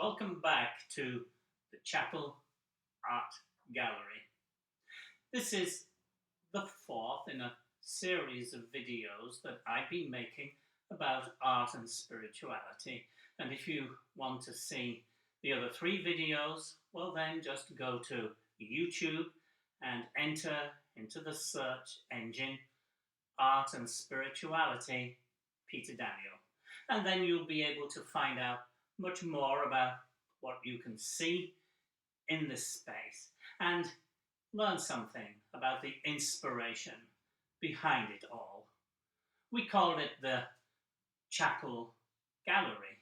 Welcome back to the Chapel Art Gallery. This is the fourth in a series of videos that I've been making about art and spirituality. And if you want to see the other three videos, well then just go to YouTube and enter into the search engine Art and Spirituality Peter Daniel. And then you'll be able to find out much more about what you can see in this space and learn something about the inspiration behind it all. We called it the Chapel Gallery,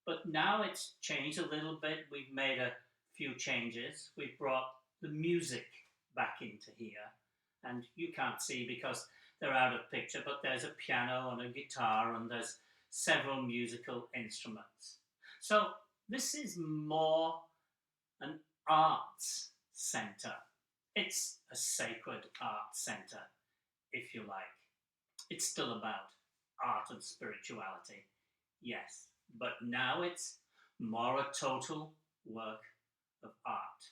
but now it's changed a little bit. We've made a few changes. We've brought the music back into here, and you can't see because they're out of picture, but there's a piano and a guitar and there's several musical instruments. So this is more an arts centre. It's a sacred art centre, if you like. It's still about art and spirituality, yes, but now it's more a total work of art.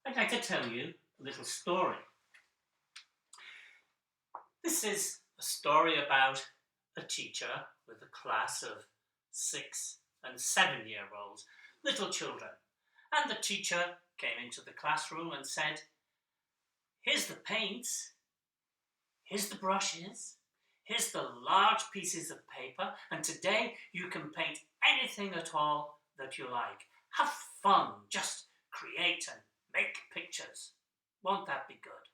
I'd like to tell you a little story. This is a story about a teacher with a class of 6 and 7-year-olds, little children. And the teacher came into the classroom and said, "Here's the paints, here's the brushes, here's the large pieces of paper, and today you can paint anything at all that you like. Have fun, just create and make pictures. Won't that be good?"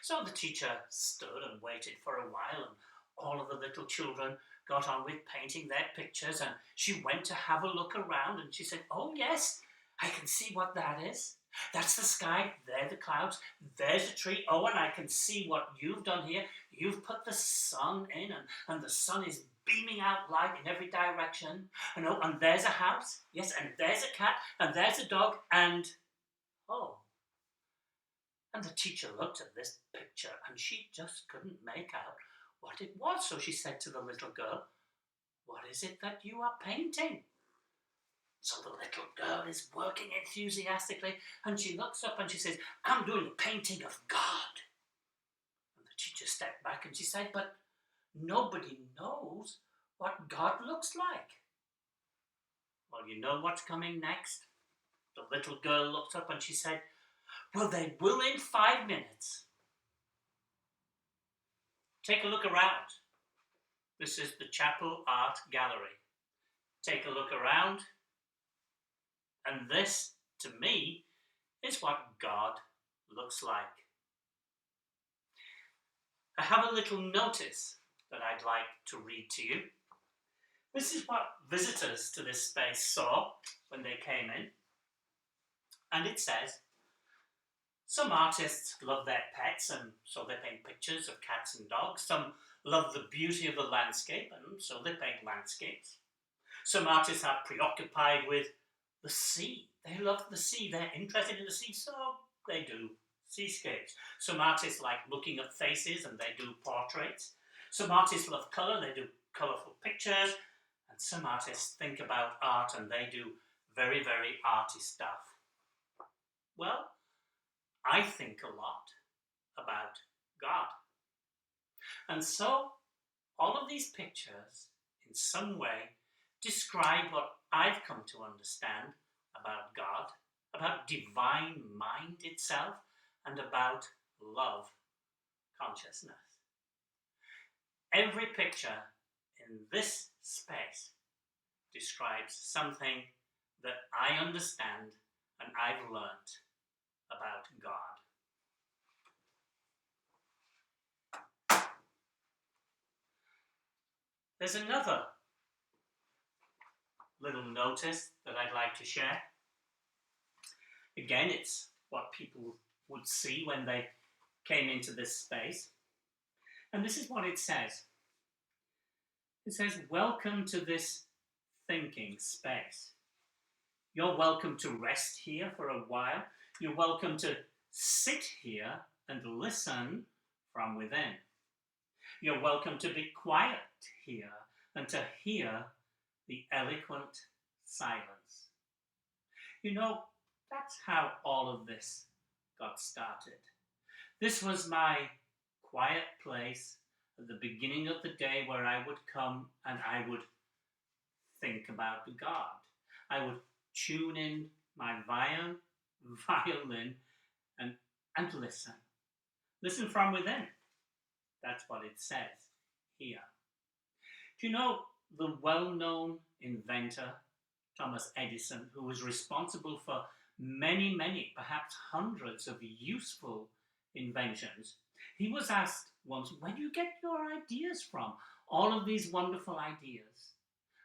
So the teacher stood and waited for a while, and all of the little children got on with painting their pictures, and she went to have a look around and she said, "Oh yes, I can see what that is. That's the sky, there the clouds, there's a tree. Oh, and I can see what you've done here. You've put the sun in, and the sun is beaming out light in every direction. And oh, and there's a house, yes, and there's a cat, and there's a dog, and oh." And the teacher looked at this picture and she just couldn't make out what it was. So she said to the little girl, "What is it that you are painting?" So the little girl is working enthusiastically and she looks up and she says, "I'm doing a painting of God." And the teacher stepped back and she said, "But nobody knows what God looks like." Well, you know what's coming next? The little girl looked up and she said, "Well, they will in 5 minutes. Take a look around. This is the Chapel Art Gallery. Take a look around. And this, to me, is what God looks like." I have a little notice that I'd like to read to you. This is what visitors to this space saw when they came in. And it says, "Some artists love their pets and so they paint pictures of cats and dogs. Some love the beauty of the landscape and so they paint landscapes. Some artists are preoccupied with the sea. They love the sea. They're interested in the sea, so they do seascapes. Some artists like looking at faces and they do portraits. Some artists love colour. They do colourful pictures. And some artists think about art and they do very, very arty stuff." Well, I think a lot about God. And so all of these pictures in some way describe what I've come to understand about God, about divine mind itself, and about love consciousness. Every picture in this space describes something that I understand and I've learnt about God. There's another little notice that I'd like to share. Again, it's what people would see when they came into this space. And this is what it says. It says, "Welcome to this thinking space. You're welcome to rest here for a while. You're welcome to sit here and listen from within. You're welcome to be quiet here and to hear the eloquent silence. You know, that's how all of this got started. This was my quiet place at the beginning of the day where I would come and I would think about God. I would tune in my violin and listen. Listen from within. That's what it says here. Do you know the well-known inventor, Thomas Edison, who was responsible for many, perhaps hundreds of useful inventions? He was asked once, where do you get your ideas from? All of these wonderful ideas.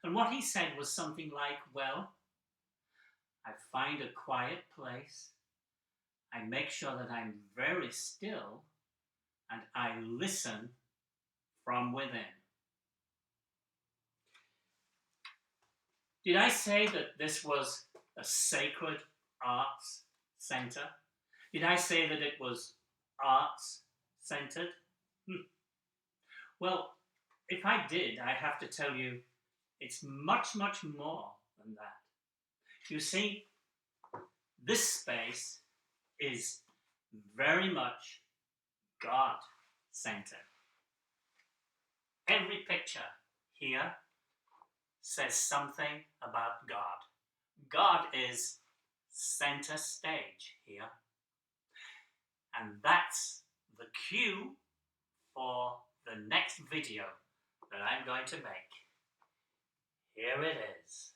And what he said was something like, well, I find a quiet place, I make sure that I'm very still, and I listen from within. Did I say that this was a sacred arts center? Did I say that it was arts-centered? Well, if I did, I have to tell you, it's much more than that. You see, this space is very much God-centered. Every picture here says something about God. God is center stage here. And that's the cue for the next video that I'm going to make. Here it is.